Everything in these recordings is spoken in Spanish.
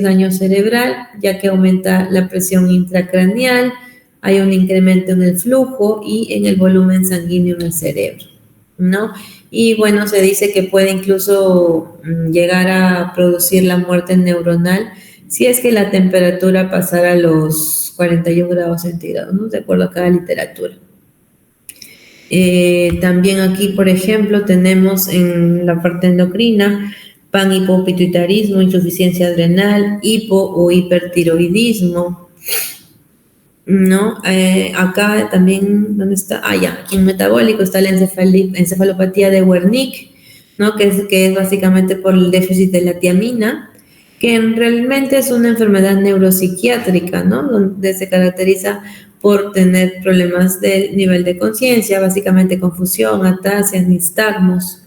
daño cerebral, ya que aumenta la presión intracraneal, hay un incremento en el flujo y en el volumen sanguíneo en el cerebro, ¿no? Y bueno, se dice que puede incluso llegar a producir la muerte neuronal si es que la temperatura pasara los 41 grados centígrados, ¿no? De acuerdo a cada literatura. También aquí, por ejemplo, tenemos en la parte endocrina panhipopituitarismo, insuficiencia adrenal, hipo o hipertiroidismo, ¿no? Acá también, ¿dónde está? Ya, en metabólico está la encefalopatía de Wernicke, ¿no? Que es básicamente por el déficit de la tiamina, que realmente es una enfermedad neuropsiquiátrica, ¿no? Donde se caracteriza por tener problemas de nivel de conciencia, básicamente confusión, atasia, nistagmos.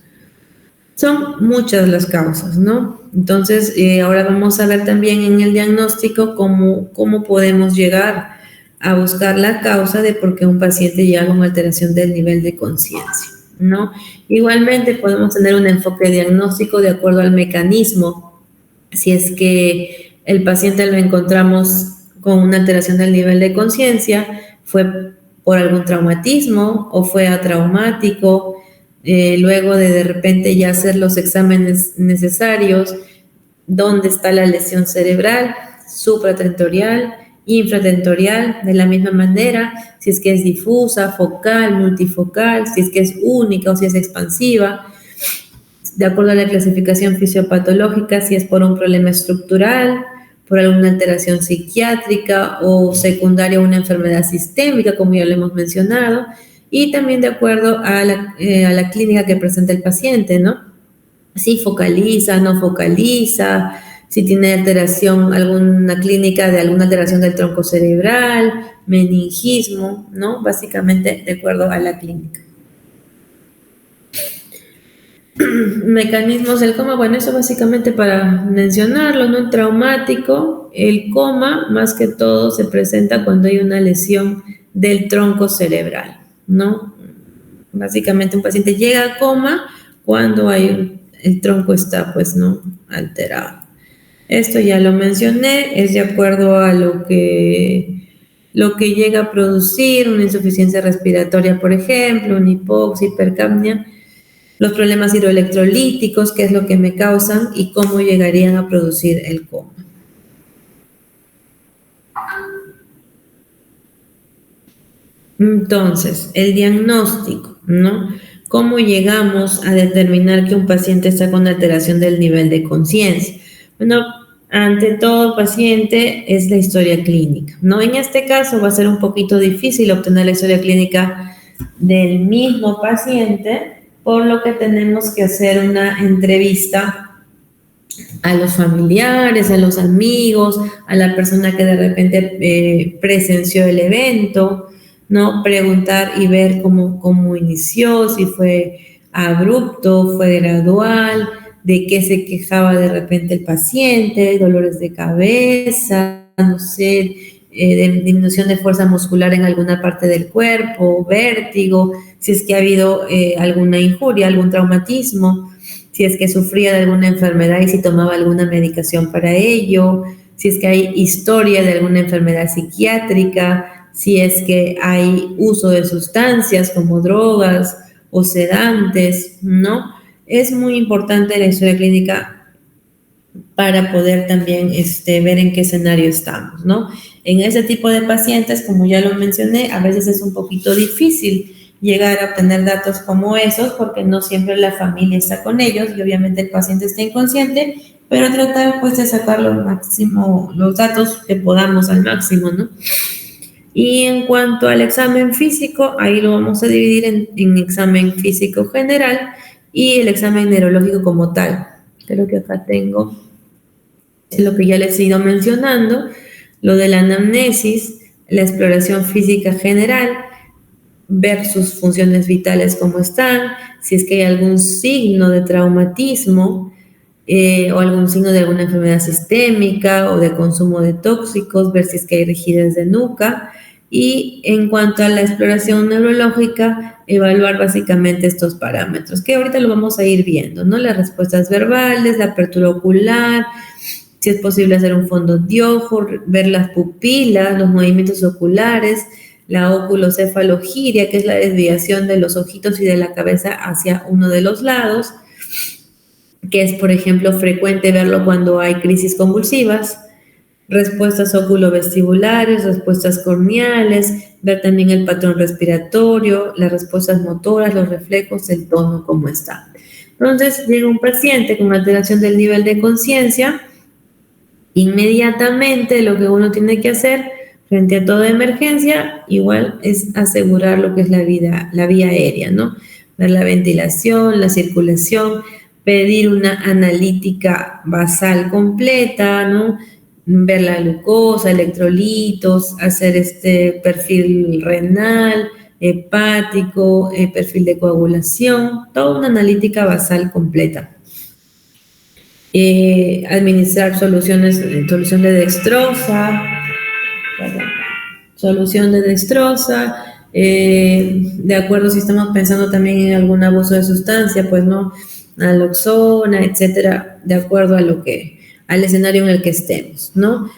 Son muchas las causas, ¿no? Entonces, ahora vamos a ver también en el diagnóstico cómo podemos llegar a buscar la causa de por qué un paciente llega con alteración del nivel de conciencia, ¿no? Igualmente podemos tener un enfoque diagnóstico de acuerdo al mecanismo. Si es que el paciente lo encontramos con una alteración del nivel de conciencia, fue por algún traumatismo o fue atraumático, luego de repente ya hacer los exámenes necesarios, dónde está la lesión cerebral, supratentorial, infratentorial, de la misma manera, si es que es difusa, focal, multifocal, si es que es única o si es expansiva, de acuerdo a la clasificación fisiopatológica, si es por un problema estructural, por alguna alteración psiquiátrica o secundaria a una enfermedad sistémica, como ya lo hemos mencionado, y también de acuerdo a la clínica que presenta el paciente, ¿no? Si focaliza, no focaliza, si tiene alteración, alguna clínica de alguna alteración del tronco cerebral, meningismo, ¿no? Básicamente de acuerdo a la clínica. Mecanismos del coma, bueno, eso básicamente para mencionarlo, ¿no? Traumático, el coma más que todo se presenta cuando hay una lesión del tronco cerebral, ¿no? Básicamente un paciente llega a coma cuando el tronco está, pues, ¿no? Alterado. Esto ya lo mencioné, es de acuerdo a lo que llega a producir una insuficiencia respiratoria, por ejemplo, una hipoxia, hipercapnia, los problemas hidroelectrolíticos, qué es lo que me causan y cómo llegarían a producir el coma. Entonces, el diagnóstico, ¿no? ¿Cómo llegamos a determinar que un paciente está con alteración del nivel de conciencia? Bueno, ante todo paciente es la historia clínica, ¿no? En este caso va a ser un poquito difícil obtener la historia clínica del mismo paciente, por lo que tenemos que hacer una entrevista a los familiares, a los amigos, a la persona que de repente presenció el evento, ¿no? Preguntar y ver cómo inició, si fue abrupto, fue gradual, de qué se quejaba de repente el paciente, dolores de cabeza, no sé, de disminución de fuerza muscular en alguna parte del cuerpo, vértigo, si es que ha habido alguna injuria, algún traumatismo, si es que sufría de alguna enfermedad y si tomaba alguna medicación para ello, si es que hay historia de alguna enfermedad psiquiátrica, si es que hay uso de sustancias como drogas o sedantes, ¿no? Es muy importante la historia clínica para poder también ver en qué escenario estamos, ¿no? En ese tipo de pacientes, como ya lo mencioné, a veces es un poquito difícil llegar a obtener datos como esos porque no siempre la familia está con ellos y obviamente el paciente está inconsciente, pero tratar pues de sacar lo máximo, los datos que podamos al máximo, ¿no? Y en cuanto al examen físico, ahí lo vamos a dividir en examen físico general y el examen neurológico como tal. Creo que acá tengo lo que ya les he ido mencionando, lo de la anamnesis, la exploración física general, ver sus funciones vitales cómo están, si es que hay algún signo de traumatismo o algún signo de alguna enfermedad sistémica o de consumo de tóxicos, ver si es que hay rigidez de nuca. Y en cuanto a la exploración neurológica, evaluar básicamente estos parámetros, que ahorita lo vamos a ir viendo, ¿no? Las respuestas verbales, la apertura ocular, Si es posible hacer un fondo de ojo, ver las pupilas, los movimientos oculares, la oculocefalogiria, que es la desviación de los ojitos y de la cabeza hacia uno de los lados, que es, por ejemplo, frecuente verlo cuando hay crisis convulsivas, respuestas oculovestibulares, respuestas corneales, ver también el patrón respiratorio, las respuestas motoras, los reflejos, el tono, cómo está. Entonces, llega un paciente con alteración del nivel de conciencia, inmediatamente lo que uno tiene que hacer frente a toda emergencia, igual es asegurar lo que es la vía aérea, ¿no? Ver la ventilación, la circulación, pedir una analítica basal completa, ¿no? Ver la glucosa, electrolitos, hacer este perfil renal, hepático, perfil de coagulación, toda una analítica basal completa. Administrar solución de dextrosa, de acuerdo si estamos pensando también en algún abuso de sustancia, pues no, naloxona, etcétera, de acuerdo a al escenario en el que estemos, ¿no?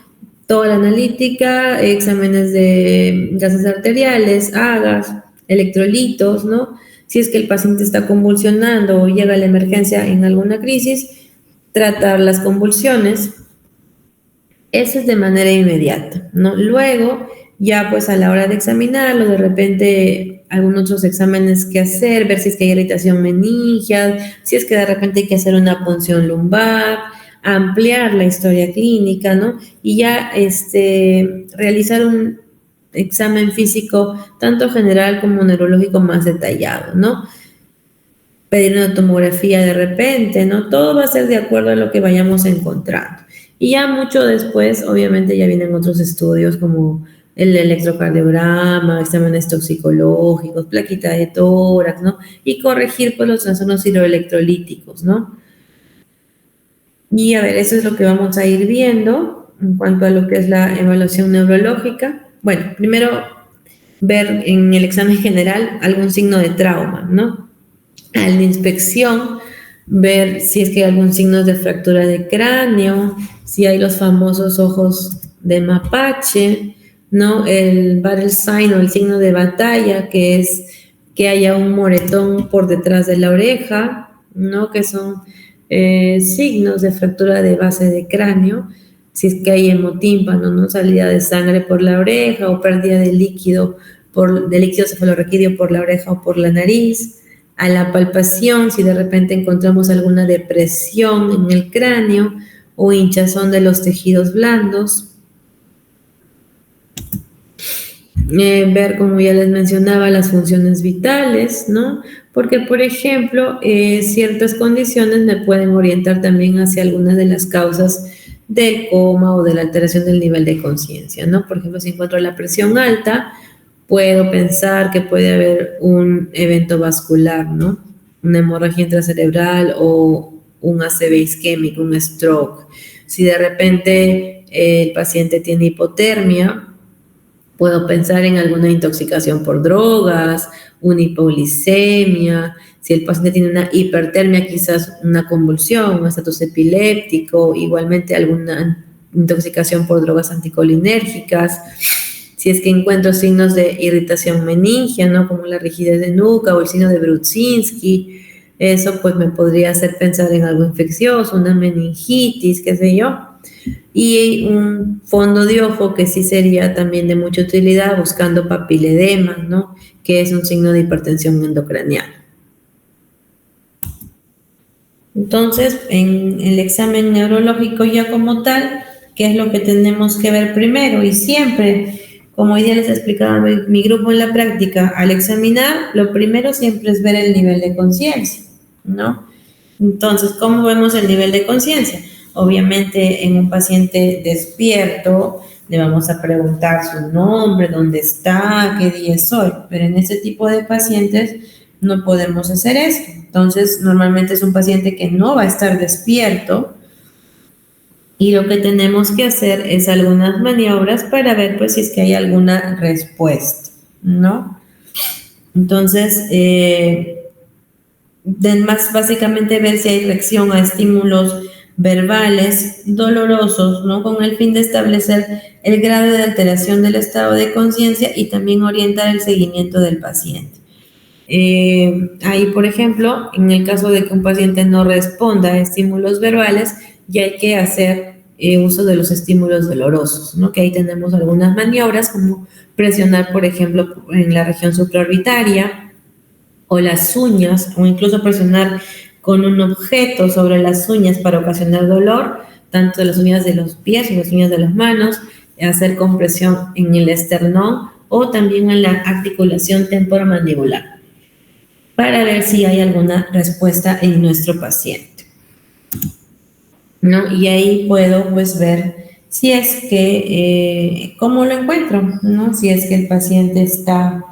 Toda la analítica, exámenes de gases arteriales, agas, electrolitos, ¿no? Si es que el paciente está convulsionando o llega a la emergencia en alguna crisis, tratar las convulsiones. Eso es de manera inmediata, ¿no? Luego, ya pues a la hora de examinarlo, de repente algunos otros exámenes que hacer, ver si es que hay irritación meningial, si es que de repente hay que hacer una punción lumbar, ampliar la historia clínica, ¿no? Y ya realizar un examen físico, tanto general como neurológico más detallado, ¿no? Pedir una tomografía de repente, ¿no? Todo va a ser de acuerdo a lo que vayamos encontrando. Y ya mucho después, obviamente, ya vienen otros estudios como el electrocardiograma, exámenes toxicológicos, plaquita de tórax, ¿no? Y corregir pues los trastornos hidroelectrolíticos, ¿no? Y a ver, eso es lo que vamos a ir viendo en cuanto a lo que es la evaluación neurológica. Bueno, primero ver en el examen general algún signo de trauma, ¿no? A la inspección, ver si es que hay algún signo de fractura de cráneo, si hay los famosos ojos de mapache, ¿no? El battle sign o el signo de batalla, que es que haya un moretón por detrás de la oreja, ¿no? Que son signos de fractura de base de cráneo, si es que hay hemotímpano, ¿no? Salida de sangre por la oreja o pérdida de líquido cefalorraquídeo por la oreja o por la nariz. A la palpación, si de repente encontramos alguna depresión en el cráneo o hinchazón de los tejidos blandos. Ver, como ya les mencionaba, las funciones vitales, ¿no? Porque, por ejemplo, ciertas condiciones me pueden orientar también hacia algunas de las causas del coma o de la alteración del nivel de conciencia, ¿no? Por ejemplo, si encuentro la presión alta, puedo pensar que puede haber un evento vascular, ¿no? Una hemorragia intracerebral o un ACV isquémico, un stroke. Si de repente el paciente tiene hipotermia, puedo pensar en alguna intoxicación por drogas, una hipoglicemia. Si el paciente tiene una hipertermia, quizás una convulsión, un estatus epiléptico, igualmente alguna intoxicación por drogas anticolinérgicas. Si es que encuentro signos de irritación meningia, ¿no? Como la rigidez de nuca o el signo de Brudzinski, eso pues me podría hacer pensar en algo infeccioso, una meningitis, qué sé yo. Y un fondo de ojo que sí sería también de mucha utilidad buscando papiledema, ¿no? Que es un signo de hipertensión endocraniana. Entonces, en el examen neurológico ya como tal, ¿qué es lo que tenemos que ver primero? Y siempre, como ya les explicaba mi grupo en la práctica, al examinar, lo primero siempre es ver el nivel de conciencia, ¿no? Entonces, ¿cómo vemos el nivel de conciencia? Obviamente, en un paciente despierto, le vamos a preguntar su nombre, dónde está, qué día es hoy, pero en ese tipo de pacientes no podemos hacer eso. Entonces, normalmente es un paciente que no va a estar despierto y lo que tenemos que hacer es algunas maniobras para ver pues si es que hay alguna respuesta, ¿no? Entonces, más básicamente ver si hay reacción a estímulos verbales dolorosos, ¿no? Con el fin de establecer el grado de alteración del estado de conciencia y también orientar el seguimiento del paciente. Ahí, por ejemplo, en el caso de que un paciente no responda a estímulos verbales, ya hay que hacer uso de los estímulos dolorosos, ¿no? Que ahí tenemos algunas maniobras como presionar, por ejemplo, en la región supraorbitaria o las uñas, o incluso presionar con un objeto sobre las uñas para ocasionar dolor, tanto las uñas de los pies o las uñas de las manos, hacer compresión en el esternón o también en la articulación temporomandibular, para ver si hay alguna respuesta en nuestro paciente, ¿no? Y ahí puedo pues ver si es que, ¿cómo lo encuentro? ¿No? Si es que el paciente está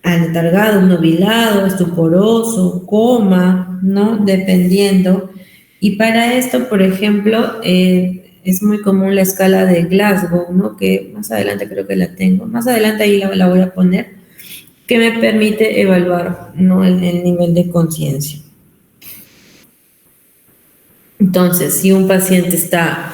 aletargado, nubilado, estuporoso, coma, ¿no? Dependiendo. Y para esto, por ejemplo, es muy común la escala de Glasgow, ¿no? Que más adelante creo que la tengo. Más adelante ahí la voy a poner, que me permite evaluar, ¿no? el nivel de conciencia. Entonces, si un paciente está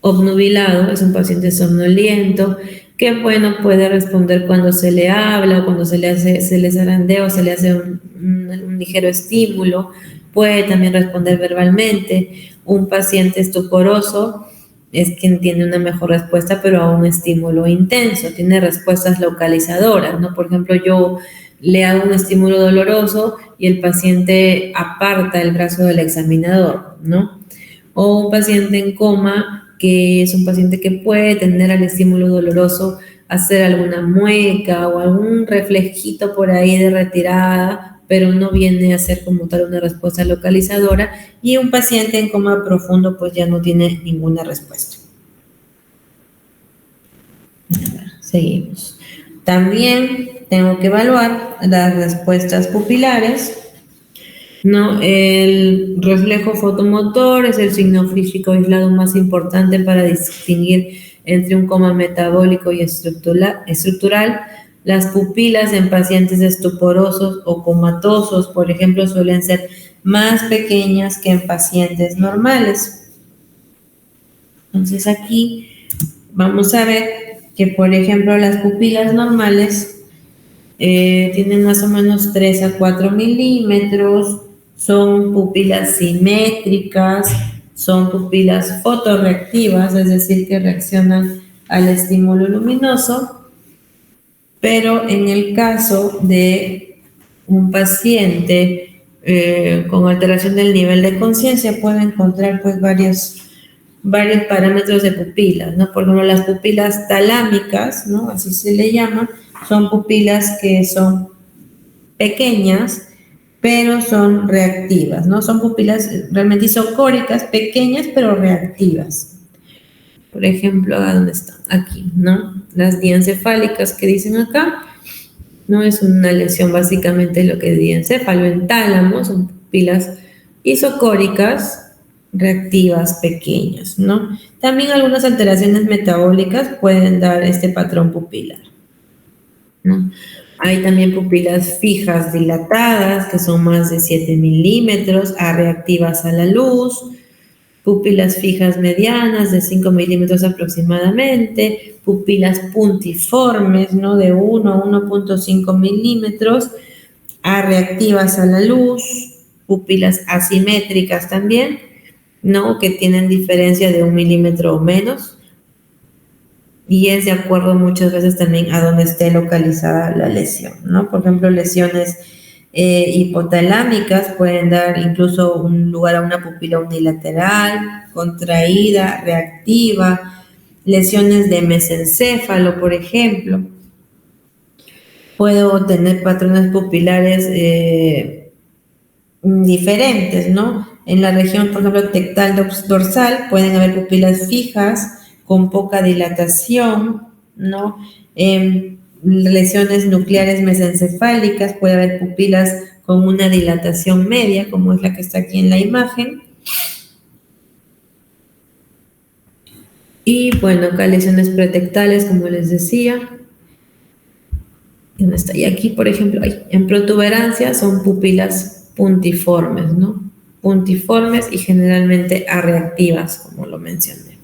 obnubilado, es un paciente somnoliento, que bueno, puede responder cuando se le habla, cuando se le zarandea o se le hace un ligero estímulo, puede también responder verbalmente. Un paciente estuporoso es quien tiene una mejor respuesta, pero a un estímulo intenso, tiene respuestas localizadoras, ¿no? Por ejemplo, yo le hago un estímulo doloroso y el paciente aparta el brazo del examinador, ¿no? O un paciente en coma, que es un paciente que puede tener al estímulo doloroso hacer alguna mueca o algún reflejito por ahí de retirada, pero no viene a ser como tal una respuesta localizadora, y un paciente en coma profundo pues ya no tiene ninguna respuesta. Seguimos. También tengo que evaluar las respuestas pupilares, ¿no? El reflejo fotomotor es el signo físico aislado más importante para distinguir entre un coma metabólico y estructural. Las pupilas en pacientes estuporosos o comatosos, por ejemplo, suelen ser más pequeñas que en pacientes normales. Entonces aquí vamos a ver que, por ejemplo, las pupilas normales tienen más o menos 3 a 4 milímetros, son pupilas simétricas, son pupilas fotorreactivas, es decir, que reaccionan al estímulo luminoso, pero en el caso de un paciente con alteración del nivel de conciencia puede encontrar pues varios parámetros de pupilas, ¿no? Por ejemplo, las pupilas talámicas, ¿no? Así se le llama, son pupilas que son pequeñas, pero son reactivas, ¿no? Son pupilas realmente isocóricas, pequeñas, pero reactivas. Por ejemplo, ¿a dónde están? Aquí, ¿no? Las diencefálicas que dicen acá, no es una lesión básicamente lo que es diencéfalo en tálamo, son pupilas isocóricas, reactivas, pequeñas, ¿no? También algunas alteraciones metabólicas pueden dar este patrón pupilar, ¿no? Hay también pupilas fijas dilatadas, que son más de 7 milímetros, reactivas a la luz, pupilas fijas medianas de 5 milímetros aproximadamente, pupilas puntiformes, ¿no? De 1 a 1.5 milímetros, reactivas a la luz, pupilas asimétricas también, ¿no? Que tienen diferencia de 1 milímetro o menos, y es de acuerdo muchas veces también a donde esté localizada la lesión, ¿no? Por ejemplo, lesiones hipotalámicas pueden dar incluso un lugar a una pupila unilateral, contraída, reactiva, lesiones de mesencéfalo, por ejemplo. Puedo tener patrones pupilares diferentes, ¿no? En la región, por ejemplo, tectal dorsal pueden haber pupilas fijas con poca dilatación, ¿no? Lesiones nucleares mesencefálicas puede haber pupilas con una dilatación media, como es la que está aquí en la imagen. Y bueno, acá lesiones pretectales, como les decía. Y aquí, por ejemplo, en protuberancia son pupilas puntiformes, ¿no? puntiformes y generalmente arreactivas, como lo mencioné.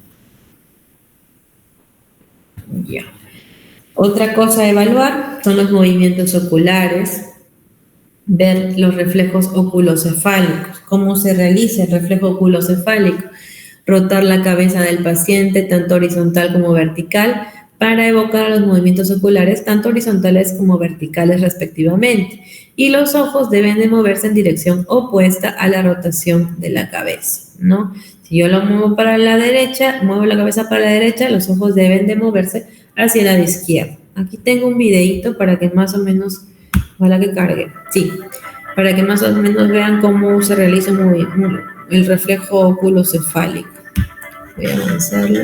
Ya. Otra cosa a evaluar son los movimientos oculares, ver los reflejos oculocefálicos, cómo se realiza el reflejo oculocefálico, rotar la cabeza del paciente tanto horizontal como vertical para evocar los movimientos oculares tanto horizontales como verticales respectivamente. Y los ojos deben de moverse en dirección opuesta a la rotación de la cabeza, ¿no? Si yo lo muevo para la derecha, muevo la cabeza para la derecha, los ojos deben de moverse hacia el lado izquierdo. Aquí tengo un videíto para que más o menos, ojalá que cargue, sí, para que más o menos vean cómo se realiza el reflejo oculocefálico. Voy a avanzarlo.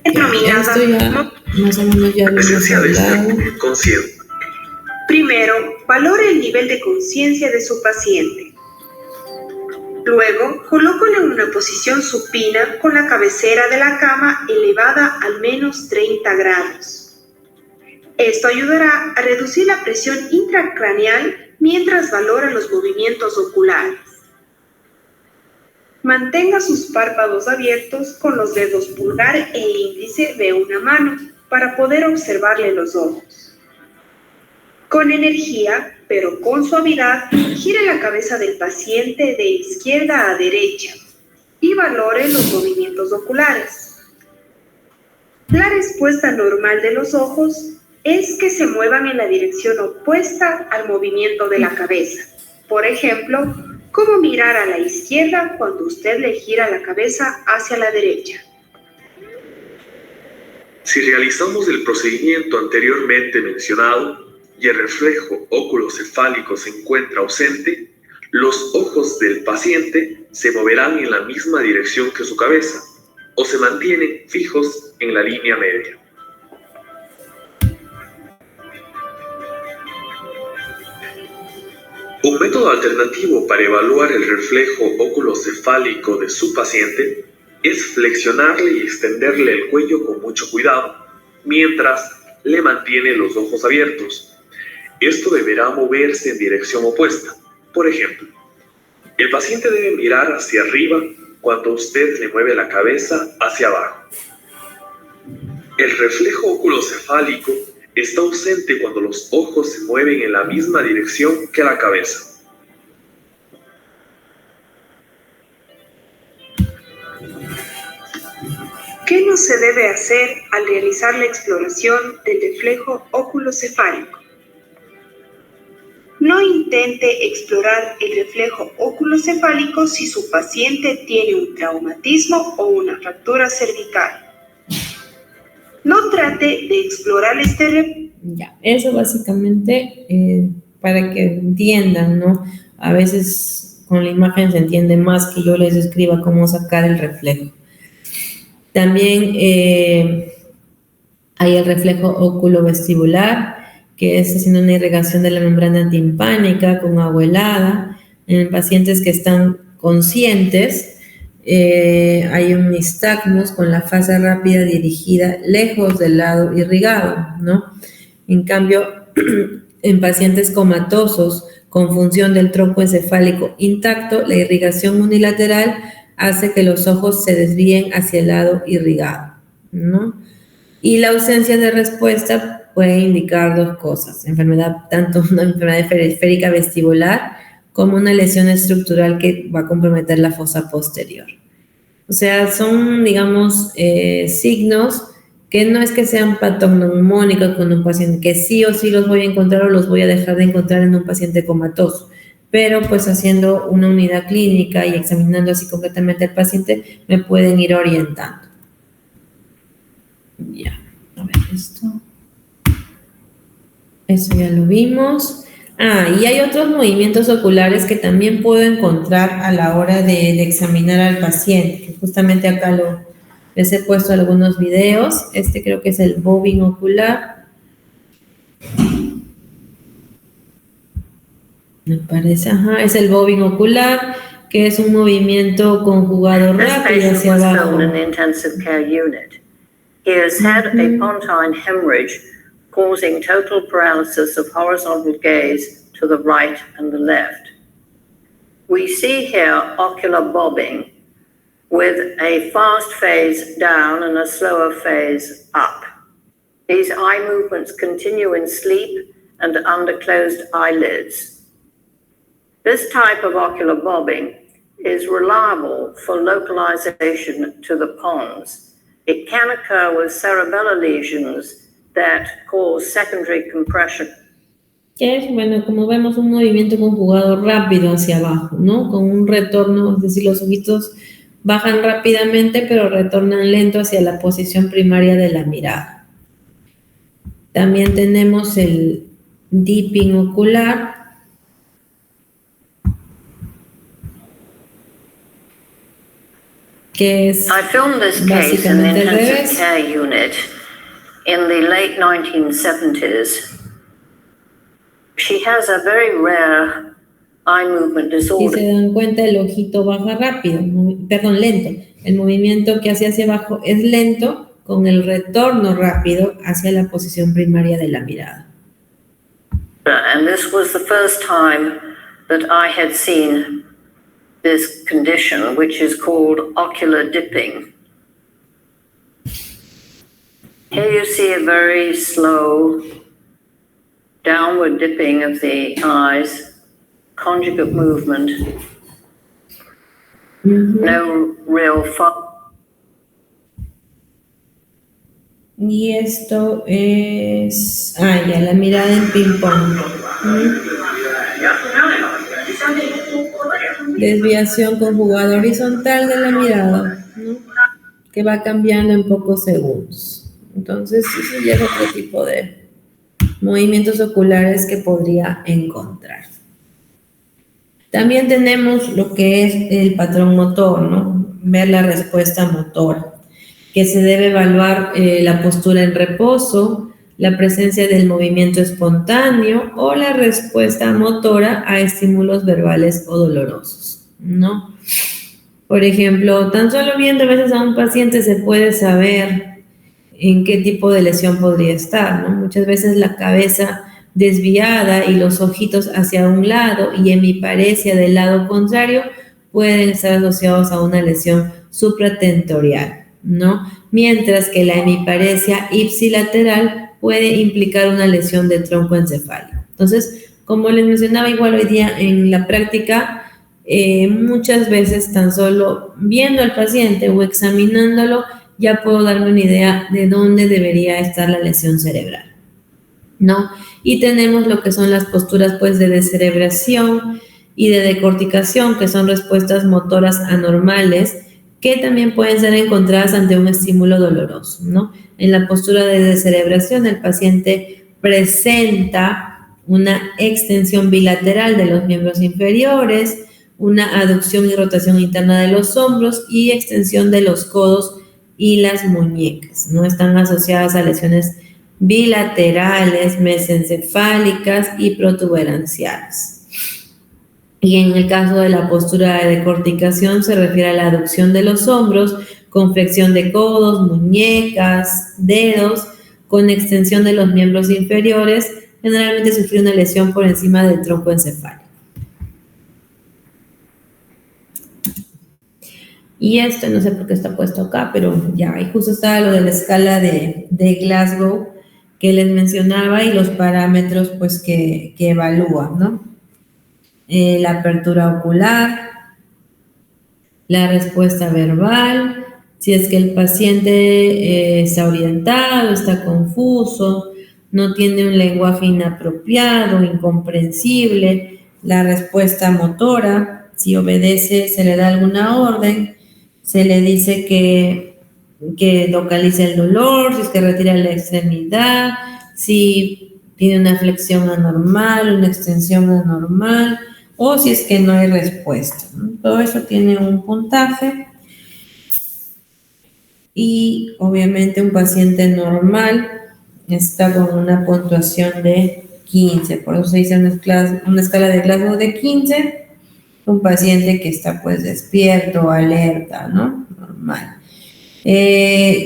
Esto ya más o menos ya lo hemos hablado. Primero, valore el nivel de conciencia de su paciente. Luego, colócalo en una posición supina con la cabecera de la cama elevada al menos 30 grados. Esto ayudará a reducir la presión intracraneal mientras valora los movimientos oculares. Mantenga sus párpados abiertos con los dedos pulgar e índice de una mano para poder observarle los ojos. Con energía, pero con suavidad, gire la cabeza del paciente de izquierda a derecha y valore los movimientos oculares. La respuesta normal de los ojos es que se muevan en la dirección opuesta al movimiento de la cabeza. Por ejemplo, como mirar a la izquierda cuando usted le gira la cabeza hacia la derecha. Si realizamos el procedimiento anteriormente mencionado y el reflejo oculocefálico se encuentra ausente, los ojos del paciente se moverán en la misma dirección que su cabeza o se mantienen fijos en la línea media. Un método alternativo para evaluar el reflejo oculocefálico de su paciente es flexionarle y extenderle el cuello con mucho cuidado, mientras le mantiene los ojos abiertos. Esto deberá moverse en dirección opuesta. Por ejemplo, el paciente debe mirar hacia arriba cuando usted le mueve la cabeza hacia abajo. El reflejo oculocefálico está ausente cuando los ojos se mueven en la misma dirección que la cabeza. ¿Qué no se debe hacer al realizar la exploración del reflejo oculocefálico? No intente explorar el reflejo oculocefálico si su paciente tiene un traumatismo o una fractura cervical. No trate de explorar Ya, eso básicamente para que entiendan, ¿no? A veces con la imagen se entiende más que yo les escriba cómo sacar el reflejo. También hay el reflejo oculovestibular, que es haciendo una irrigación de la membrana timpánica con agua helada. En pacientes que están conscientes, hay un nistagmus con la fase rápida dirigida lejos del lado irrigado, ¿no? En cambio, en pacientes comatosos con función del tronco encefálico intacto, la irrigación unilateral hace que los ojos se desvíen hacia el lado irrigado, ¿no? Y la ausencia de respuesta puede indicar dos cosas: tanto una enfermedad periférica vestibular como una lesión estructural que va a comprometer la fosa posterior. O sea, son, digamos, signos que no es que sean patognomónicos con un paciente, que sí o sí los voy a encontrar o los voy a dejar de encontrar en un paciente comatoso, pero pues haciendo una unidad clínica y examinando así concretamente al paciente me pueden ir orientando. Ya, a ver esto. Eso ya lo vimos. Y hay otros movimientos oculares que también puedo encontrar a la hora de examinar al paciente. Justamente acá les he puesto algunos videos. Este creo que es el bobbing ocular. Me parece, es el bobbing ocular, que es un movimiento conjugado rápido hacia abajo. He has had a pontine hemorrhage causing total paralysis of horizontal gaze to the right and the left. We see here ocular bobbing with a fast phase down and a slower phase up. These eye movements continue in sleep and under closed eyelids. This type of ocular bobbing is reliable for localization to the pons. It can occur with cerebellar lesions that cause secondary compression. Que es, bueno, como vemos, un movimiento conjugado rápido hacia abajo, ¿no? Con un retorno, es decir, los ojitos bajan rápidamente, pero retornan lento hacia la posición primaria de la mirada. También tenemos el dipping ocular, que es I filmed this case in the básicamente al intensive revés. care unit in the late 1970s. She has a very rare eye movement Si disorder. se dan cuenta, el ojito baja rápido, lento. El movimiento que hace hacia abajo es lento, con el retorno rápido hacia la posición primaria de la mirada. And this was the first time that I had seen this condition, which is called ocular dipping. Here you see a very slow downward dipping of the eyes, conjugate movement, no real Y esto es, ya, la mirada en ping-pong. Desviación conjugada horizontal de la mirada, ¿no? Que va cambiando en pocos segundos. Entonces, eso ya es otro tipo de movimientos oculares que podría encontrar. También tenemos lo que es el patrón motor, ¿no? Ver la respuesta motora, que se debe evaluar la postura en reposo, la presencia del movimiento espontáneo o la respuesta motora a estímulos verbales o dolorosos, ¿no? Por ejemplo, tan solo viendo a veces a un paciente se puede saber en qué tipo de lesión podría estar, ¿no? Muchas veces la cabeza desviada y los ojitos hacia un lado y hemiparesia del lado contrario pueden estar asociados a una lesión supratentorial, ¿no? Mientras que la hemiparesia ipsilateral puede implicar una lesión de tronco encefálico. Entonces, como les mencionaba, igual hoy día en la práctica, muchas veces tan solo viendo al paciente o examinándolo, ya puedo darme una idea de dónde debería estar la lesión cerebral, ¿no? Y tenemos lo que son las posturas, pues, de descerebración y de decorticación, que son respuestas motoras anormales, que también pueden ser encontradas ante un estímulo doloroso, ¿no? En la postura de descerebración, el paciente presenta una extensión bilateral de los miembros inferiores, una aducción y rotación interna de los hombros y extensión de los codos y las muñecas, ¿no? Están asociadas a lesiones bilaterales, mesencefálicas y protuberanciales. Y en el caso de la postura de decorticación se refiere a la aducción de los hombros con flexión de codos, muñecas, dedos, con extensión de los miembros inferiores, generalmente sufrir una lesión por encima del tronco encefálico. Y esto, no sé por qué está puesto acá, pero ya, y justo estaba lo de la escala de Glasgow que les mencionaba y los parámetros, pues, que evalúa, ¿no? La apertura ocular, la respuesta verbal, si es que el paciente está orientado, está confuso, no tiene un lenguaje inapropiado, incomprensible, la respuesta motora, si obedece, se le da alguna orden, se le dice que localice el dolor, si es que retira la extremidad, si tiene una flexión anormal, una extensión anormal, o si es que no hay respuesta, ¿no? Todo eso tiene un puntaje. Y obviamente un paciente normal está con una puntuación de 15, por eso se dice una escala de Glasgow de 15, un paciente que está, pues, despierto, alerta, ¿no? Normal.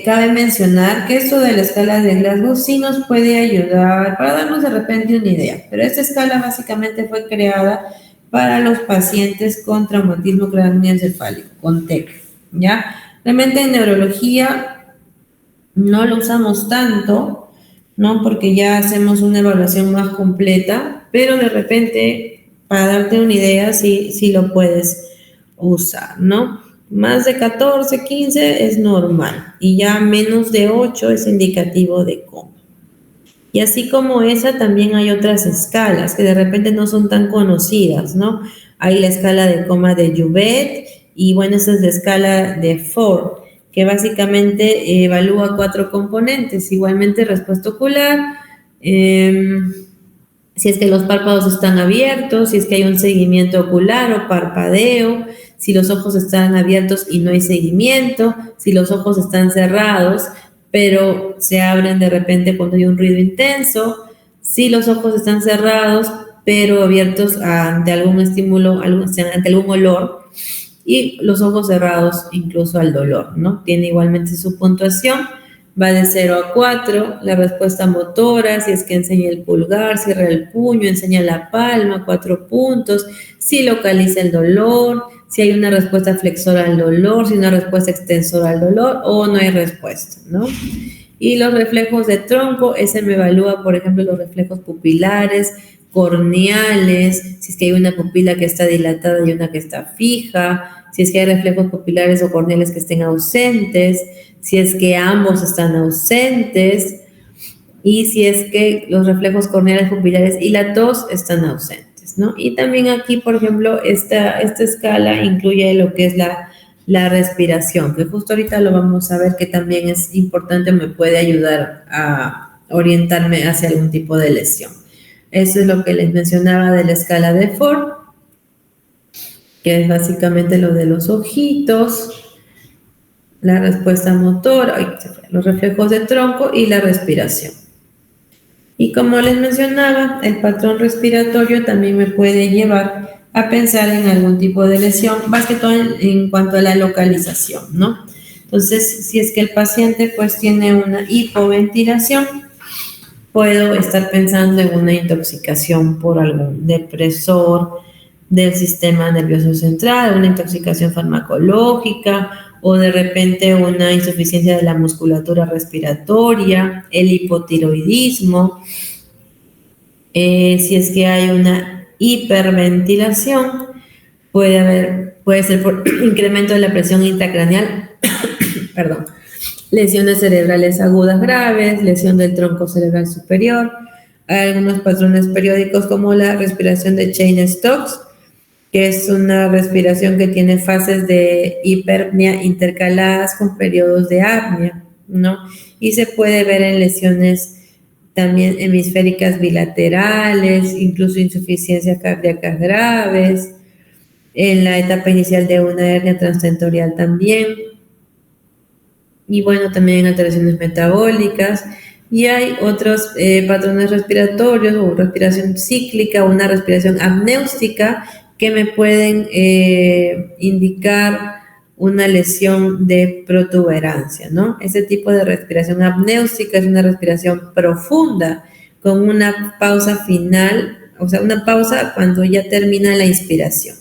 Cabe mencionar que esto de la escala de Glasgow sí nos puede ayudar para darnos de repente una idea, pero esta escala básicamente fue creada para los pacientes con traumatismo craneoencefálico, con TEC, ¿ya? Realmente en neurología no lo usamos tanto, ¿no? Porque ya hacemos una evaluación más completa, pero de repente, para darte una idea, sí lo puedes usar, ¿no? Más de 14, 15 es normal y ya menos de 8 es indicativo de coma. Y así como esa, también hay otras escalas que de repente no son tan conocidas, ¿no? Hay la escala de coma de Joubert y bueno, esa es la escala de Ford, que básicamente evalúa 4 componentes, igualmente respuesta ocular, si es que los párpados están abiertos, si es que hay un seguimiento ocular o parpadeo, si los ojos están abiertos y no hay seguimiento, si los ojos están cerrados, pero se abren de repente cuando hay un ruido intenso, si los ojos están cerrados, pero abiertos ante algún estímulo, ante algún olor, y los ojos cerrados incluso al dolor, ¿no? Tiene igualmente su puntuación, va de 0 a 4, la respuesta motora, si es que enseña el pulgar, cierra el puño, enseña la palma, 4 puntos, si localiza el dolor, si hay una respuesta flexora al dolor, si hay una respuesta extensora al dolor o no hay respuesta, ¿no? Y los reflejos de tronco, ese me evalúa, por ejemplo, los reflejos pupilares, corneales, si es que hay una pupila que está dilatada y una que está fija, si es que hay reflejos pupilares o corneales que estén ausentes, si es que ambos están ausentes y si es que los reflejos corneales, pupilares y la tos están ausentes, ¿no? Y también aquí, por ejemplo, esta escala incluye lo que es la respiración, que justo ahorita lo vamos a ver que también es importante, me puede ayudar a orientarme hacia algún tipo de lesión. Eso es lo que les mencionaba de la escala de Ford, que es básicamente lo de los ojitos, la respuesta motora, los reflejos de tronco y la respiración. Y como les mencionaba, el patrón respiratorio también me puede llevar a pensar en algún tipo de lesión, más que todo en cuanto a la localización, ¿no? Entonces, si es que el paciente pues tiene una hipoventilación, puedo estar pensando en una intoxicación por algún depresor del sistema nervioso central, una intoxicación farmacológica o de repente una insuficiencia de la musculatura respiratoria, el hipotiroidismo, si es que hay una hiperventilación, puede ser por incremento de la presión intracraneal, perdón, lesiones cerebrales agudas graves, lesión del tronco cerebral superior, hay algunos patrones periódicos como la respiración de Cheyne-Stokes, que es una respiración que tiene fases de hiperpnea intercaladas con periodos de apnea, ¿no? Y se puede ver en lesiones también hemisféricas bilaterales, incluso insuficiencias cardíacas graves, en la etapa inicial de una hernia transtentorial también, y bueno, también en alteraciones metabólicas, y hay otros patrones respiratorios o respiración cíclica, una respiración apnéustica, que me pueden indicar una lesión de protuberancia, ¿no? Ese tipo de respiración apnéustica es una respiración profunda con una pausa final, o sea, una pausa cuando ya termina la inspiración.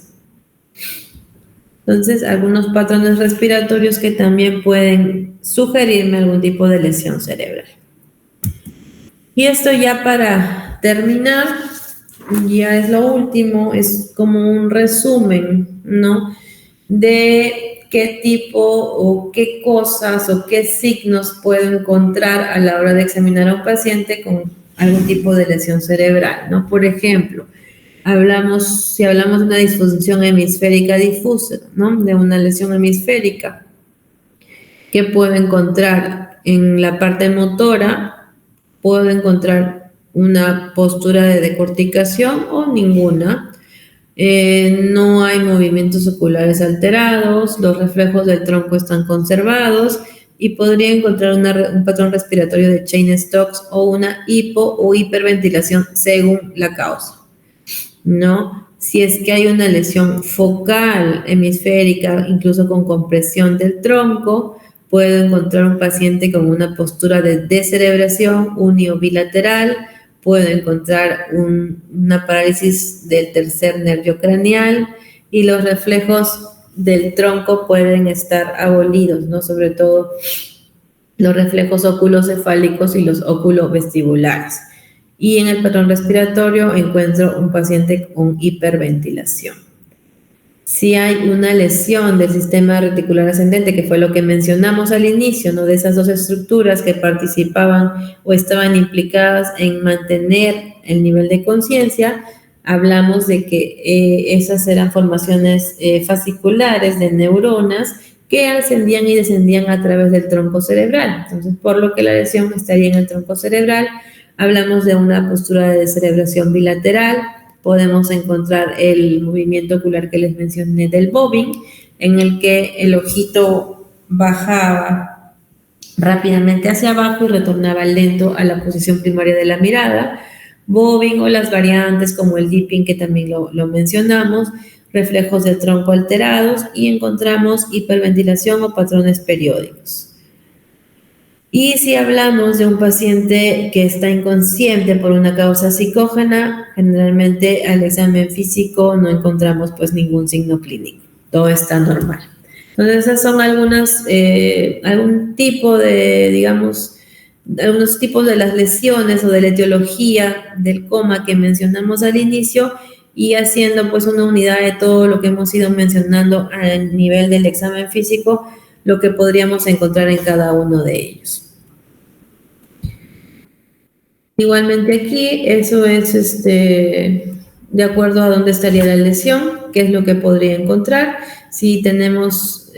Entonces, algunos patrones respiratorios que también pueden sugerirme algún tipo de lesión cerebral. Y esto ya para terminar, ya es lo último, es como un resumen, ¿no? De qué tipo o qué cosas o qué signos puedo encontrar a la hora de examinar a un paciente con algún tipo de lesión cerebral, ¿no? Por ejemplo, si hablamos de una disfunción hemisférica difusa, ¿no? De una lesión hemisférica, ¿qué puedo encontrar? En la parte motora, puedo encontrar una postura de decorticación o ninguna. No hay movimientos oculares alterados, los reflejos del tronco están conservados y podría encontrar un patrón respiratorio de Cheyne-Stokes o una hipo o hiperventilación según la causa, ¿no? Si es que hay una lesión focal hemisférica, incluso con compresión del tronco, puedo encontrar un paciente con una postura de descerebración uniobilateral puedo encontrar una parálisis del tercer nervio craneal y los reflejos del tronco pueden estar abolidos, ¿no? Sobre todo los reflejos oculocefálicos y los oculovestibulares. Y en el patrón respiratorio encuentro un paciente con hiperventilación. Si hay una lesión del sistema reticular ascendente, que fue lo que mencionamos al inicio, ¿no? De esas dos estructuras que participaban o estaban implicadas en mantener el nivel de conciencia, hablamos de que esas eran formaciones fasciculares de neuronas que ascendían y descendían a través del tronco cerebral. Entonces, por lo que la lesión estaría en el tronco cerebral, hablamos de una postura de descerebración bilateral. Podemos encontrar el movimiento ocular que les mencioné del bobbing, en el que el ojito bajaba rápidamente hacia abajo y retornaba lento a la posición primaria de la mirada. Bobbing o las variantes como el dipping, que también lo mencionamos, reflejos del tronco alterados, y encontramos hiperventilación o patrones periódicos. Y si hablamos de un paciente que está inconsciente por una causa psicógena, generalmente al examen físico no encontramos pues ningún signo clínico, todo está normal. Entonces esas son algunos tipos de las lesiones o de la etiología del coma que mencionamos al inicio, y haciendo pues una unidad de todo lo que hemos ido mencionando a nivel del examen físico, lo que podríamos encontrar en cada uno de ellos. Igualmente aquí, eso es de acuerdo a dónde estaría la lesión, qué es lo que podría encontrar. Si tenemos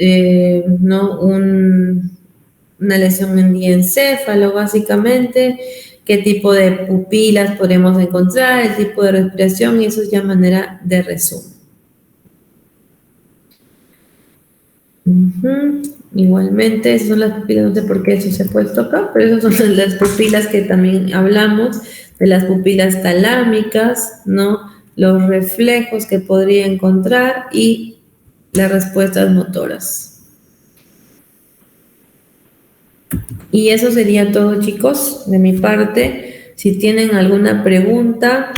una lesión en diencéfalo, básicamente, qué tipo de pupilas podemos encontrar, el tipo de respiración, y eso es ya manera de resumen. Igualmente, esas son las pupilas, no sé por qué eso se ha puesto acá, pero esas son las pupilas que también hablamos, de las pupilas talámicas, ¿no? Los reflejos que podría encontrar y las respuestas motoras. Y eso sería todo, chicos, de mi parte. Si tienen alguna pregunta,